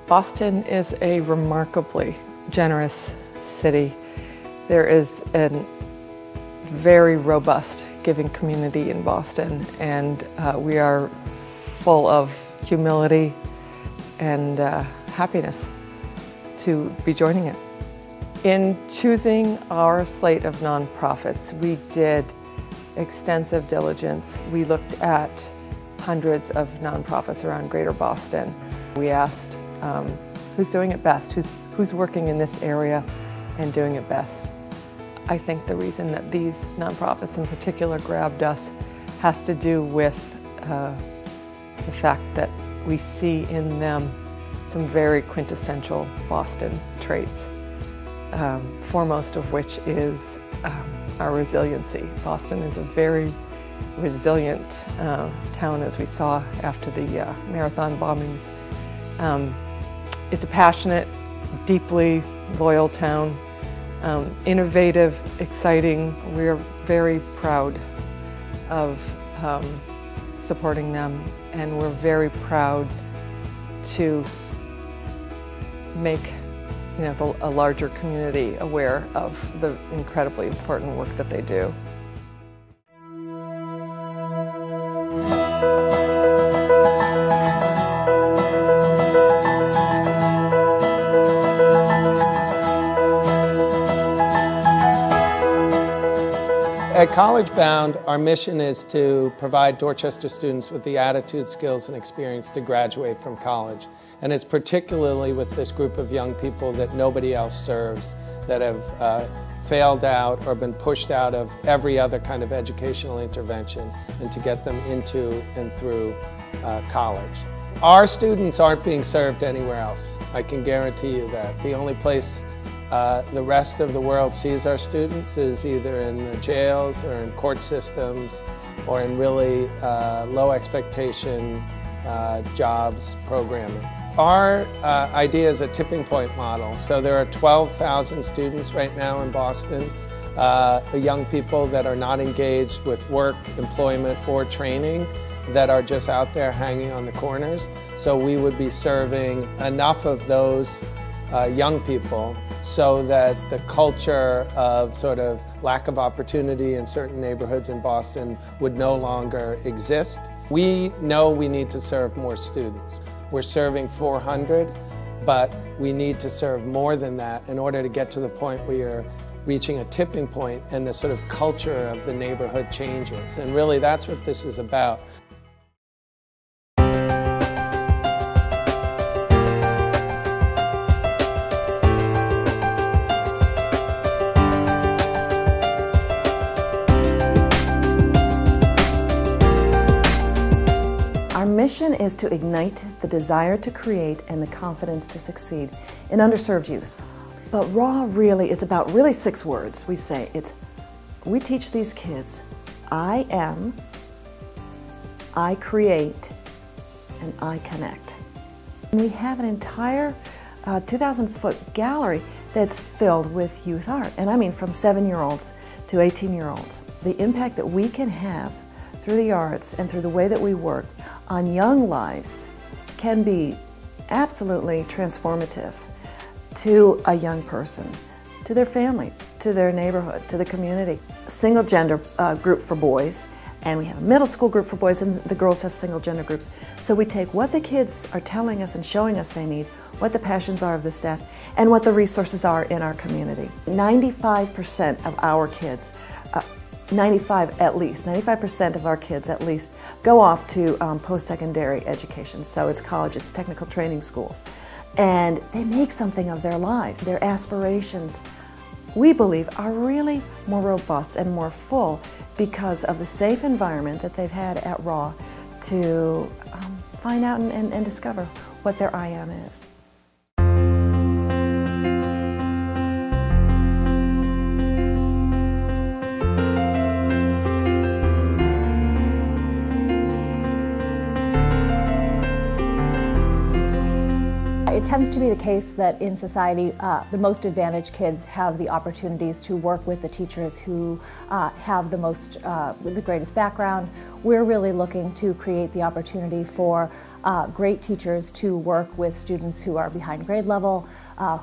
Boston is a remarkably generous city. There is a very robust giving community in Boston, and we are full of humility and happiness to be joining it. In choosing our slate of nonprofits, we did extensive diligence. We looked at hundreds of nonprofits around Greater Boston. We asked who's doing it best, who's working in this area and doing it best. I think the reason that these nonprofits in particular grabbed us has to do with the fact that we see in them some very quintessential Boston traits, foremost of which is our resiliency. Boston is a very resilient town, as we saw after the marathon bombings. It's a passionate, deeply loyal town, innovative, exciting. We're very proud of supporting them, and we're very proud to make a larger community aware of the incredibly important work that they do. At College Bound, our mission is to provide Dorchester students with the attitude, skills, and experience to graduate from college. And it's particularly with this group of young people that nobody else serves, that have failed out or been pushed out of every other kind of educational intervention, and to get them into and through college. Our students aren't being served anywhere else. I can guarantee you that. The only place the rest of the world sees our students is either in the jails or in court systems or in really low expectation jobs programming. Our idea is a tipping point model. So there are 12,000 students right now in Boston, young people that are not engaged with work, employment, or training, that are just out there hanging on the corners. So we would be serving enough of those young people so that the culture of sort of lack of opportunity in certain neighborhoods in Boston would no longer exist. We know we need to serve more students. We're serving 400, but we need to serve more than that in order to get to the point where you're reaching a tipping point and the sort of culture of the neighborhood changes. And really that's what this is about. Our mission is to ignite the desire to create and the confidence to succeed in underserved youth. But RAW really is about 6 words. We say we teach these kids, I am, I create, and I connect. And we have an entire 2,000-foot gallery that's filled with youth art. And I mean from 7-year-olds to 18-year-olds. The impact that we can have through the arts and through the way that we work on young lives can be absolutely transformative to a young person, to their family, to their neighborhood, to the community. A single gender group for boys, and we have a middle school group for boys, and the girls have single gender groups. So we take what the kids are telling us and showing us they need, what the passions are of the staff, and what the resources are in our community. 95% of our kids 95% of our kids at least go off to post-secondary education. So it's college, it's technical training schools. And they make something of their lives. Their aspirations, we believe, are really more robust and more full because of the safe environment that they've had at RAW to find out and discover what their I am is. It tends to be the case that in society, the most advantaged kids have the opportunities to work with the teachers who have the greatest background. We're really looking to create the opportunity for great teachers to work with students who are behind grade level,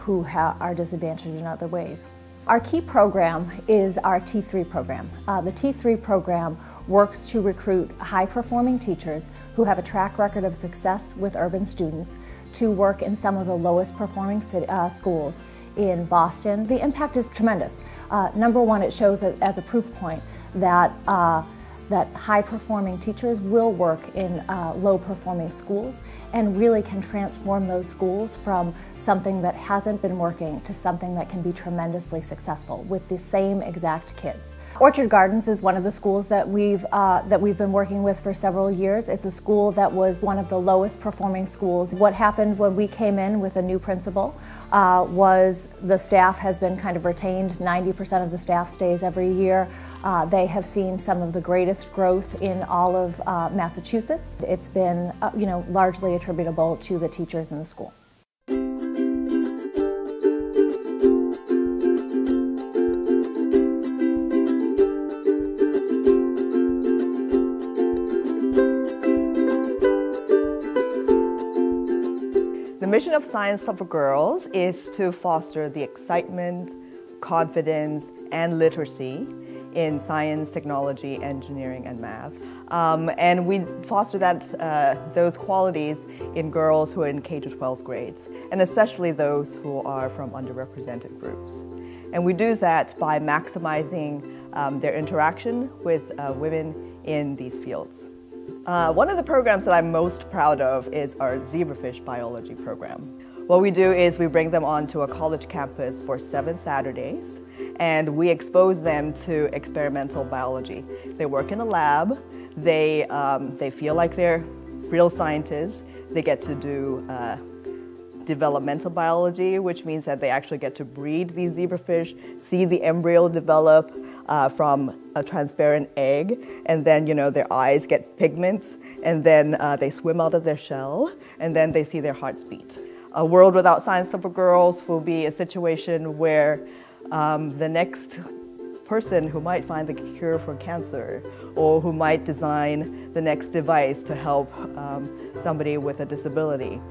who are disadvantaged in other ways. Our key program is our T3 program. The T3 program works to recruit high-performing teachers who have a track record of success with urban students to work in some of the lowest performing schools in Boston. The impact is tremendous. Number one, it shows as a proof point that high-performing teachers will work in low-performing schools and really can transform those schools from something that hasn't been working to something that can be tremendously successful with the same exact kids. Orchard Gardens is one of the schools that we've been working with for several years. It's a school that was one of the lowest performing schools. What happened when we came in with a new principal was the staff has been kind of retained. 90% of the staff stays every year. They have seen some of the greatest growth in all of Massachusetts. It's been largely attributable to the teachers in the school. The mission of Science Club for Girls is to foster the excitement, confidence, and literacy in science, technology, engineering, and math. And we foster those qualities in girls who are in K to 12 grades, and especially those who are from underrepresented groups. And we do that by maximizing their interaction with women in these fields. One of the programs that I'm most proud of is our zebrafish biology program. What we do is we bring them onto a college campus for 7 Saturdays, and we expose them to experimental biology. They work in a lab, they feel like they're real scientists, they get to do developmental biology, which means that they actually get to breed these zebrafish, see the embryo develop from a transparent egg, and then their eyes get pigments, and then they swim out of their shell, and then they see their hearts beat. A world without Science Club for Girls will be a situation where the next person who might find the cure for cancer or who might design the next device to help somebody with a disability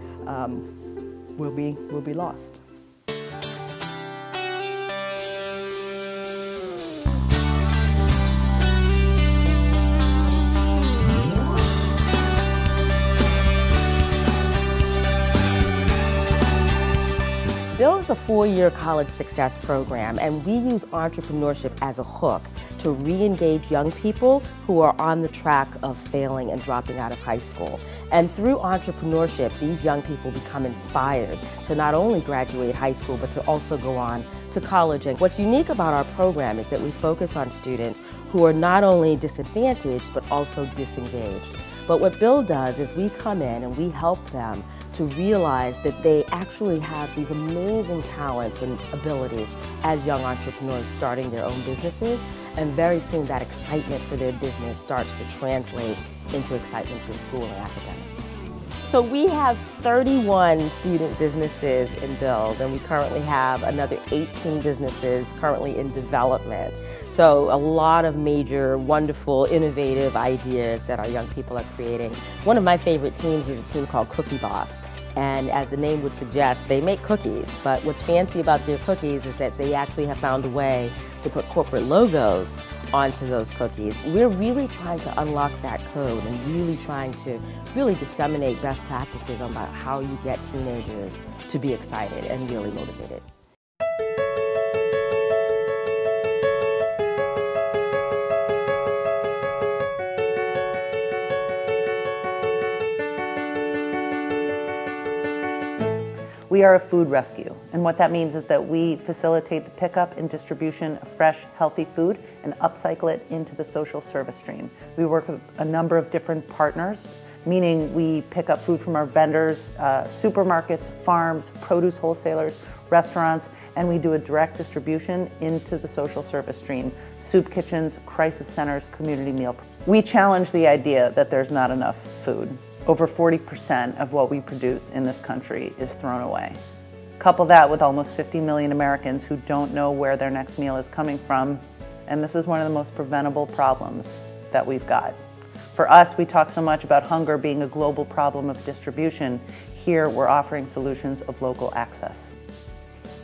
will be lost. BUILD is a 4-year college success program, and we use entrepreneurship as a hook to re-engage young people who are on the track of failing and dropping out of high school. And through entrepreneurship, these young people become inspired to not only graduate high school, but to also go on to college. And what's unique about our program is that we focus on students who are not only disadvantaged, but also disengaged. But what BUILD does is we come in and we help them to realize that they actually have these amazing talents and abilities as young entrepreneurs starting their own businesses, and very soon that excitement for their business starts to translate into excitement for school and academics. So we have 31 student businesses in BUILD, and we currently have another 18 businesses currently in development. So a lot of major, wonderful, innovative ideas that our young people are creating. One of my favorite teams is a team called Cookie Boss. And as the name would suggest, they make cookies. But what's fancy about their cookies is that they actually have found a way to put corporate logos onto those cookies. We're really trying to unlock that code and really trying to disseminate best practices about how you get teenagers to be excited and really motivated. We are a food rescue, and what that means is that we facilitate the pickup and distribution of fresh, healthy food and upcycle it into the social service stream. We work with a number of different partners, meaning we pick up food from our vendors, supermarkets, farms, produce wholesalers, restaurants, and we do a direct distribution into the social service stream, soup kitchens, crisis centers, community meal. We challenge the idea that there's not enough food. Over 40% of what we produce in this country is thrown away. Couple that with almost 50 million Americans who don't know where their next meal is coming from, and this is one of the most preventable problems that we've got. For us, we talk so much about hunger being a global problem of distribution. Here, we're offering solutions of local access.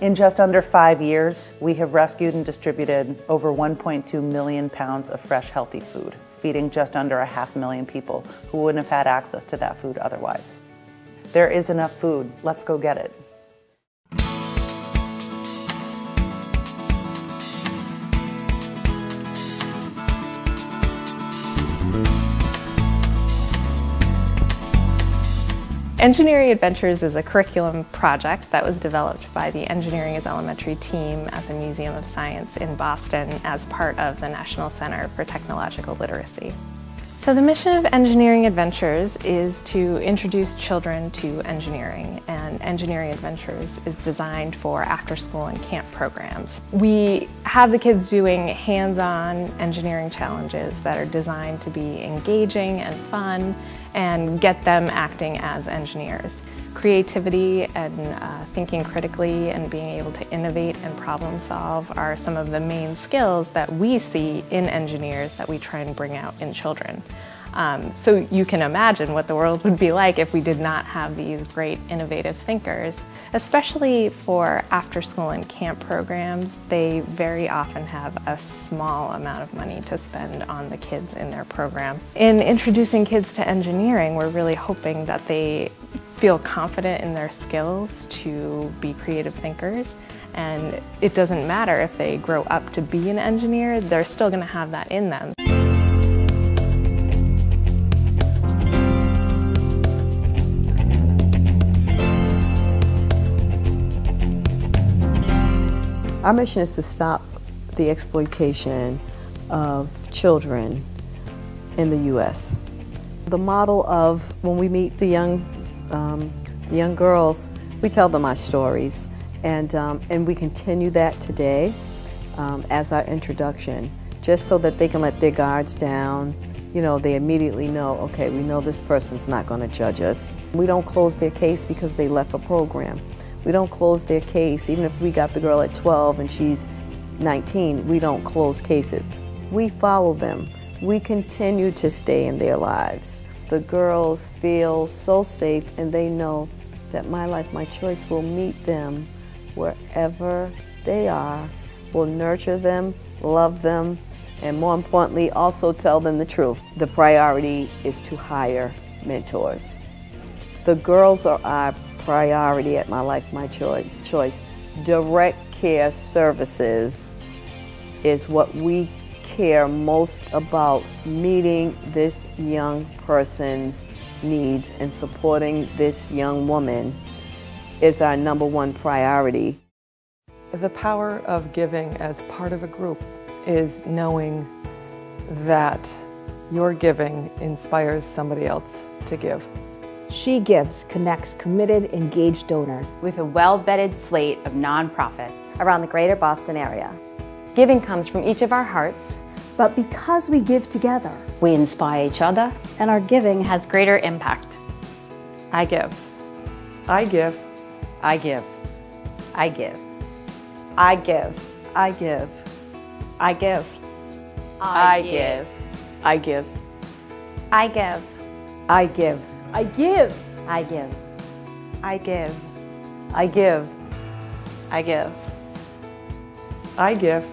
In just under 5 years, we have rescued and distributed over 1.2 million pounds of fresh, healthy food, feeding just under 500,000 people who wouldn't have had access to that food otherwise. There is enough food. Let's go get it. Engineering Adventures is a curriculum project that was developed by the Engineering as Elementary team at the Museum of Science in Boston as part of the National Center for Technological Literacy. So the mission of Engineering Adventures is to introduce children to engineering, and Engineering Adventures is designed for after-school and camp programs. We have the kids doing hands-on engineering challenges that are designed to be engaging and fun and get them acting as engineers. Creativity and thinking critically and being able to innovate and problem solve are some of the main skills that we see in engineers that we try and bring out in children. So you can imagine what the world would be like if we did not have these great innovative thinkers. Especially for after-school and camp programs, they very often have a small amount of money to spend on the kids in their program. In introducing kids to engineering, we're really hoping that they feel confident in their skills to be creative thinkers, and it doesn't matter if they grow up to be an engineer, they're still going to have that in them. Our mission is to stop the exploitation of children in the U.S. The model of when we meet the young girls, we tell them our stories, and we continue that today as our introduction, just so that they can let their guards down. You know, they immediately know, okay, we know this person's not going to judge us. We don't close their case because they left a program. We don't close their case, even if we got the girl at 12 and she's 19, we don't close cases. We follow them. We continue to stay in their lives. The girls feel so safe and they know that My Life, My Choice will meet them wherever they are, will nurture them, love them, and more importantly, also tell them the truth. The priority is to hire mentors. The girls are our priority at My Life, My Choice. Direct care services is what we care most about, meeting this young person's needs and supporting this young woman is our #1 priority. The power of giving as part of a group is knowing that your giving inspires somebody else to give. SheGives connects committed, engaged donors with a well-vetted slate of nonprofits around the greater Boston area. Giving comes from each of our hearts, but because we give together, we inspire each other, and our giving has greater impact. I give. I give. I give. I give. I give. I give. I give. I give. I give. I give. I give. I give. I give. I give. I give. I give. I give.